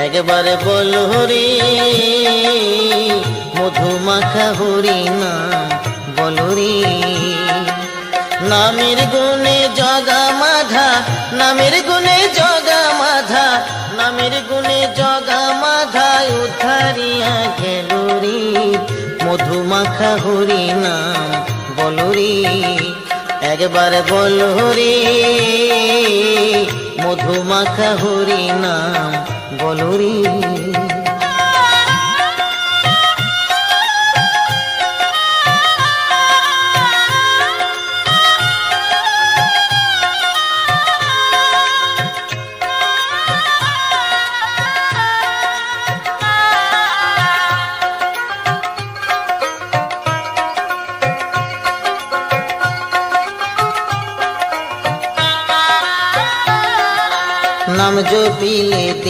একবার বলো রে মধুমাখা হরি নাম বলো রে। নামের গুণে জগা মাধা, নামের গুণে জগা মাধা, নামের গুণে জগা মাধা উদ্ধারিয়া গেল রে। মধুমাখা হরি নাম বলো রে, একবার বলো রে মধুমাখা হরি নাম বলো রে। নাম জপিলে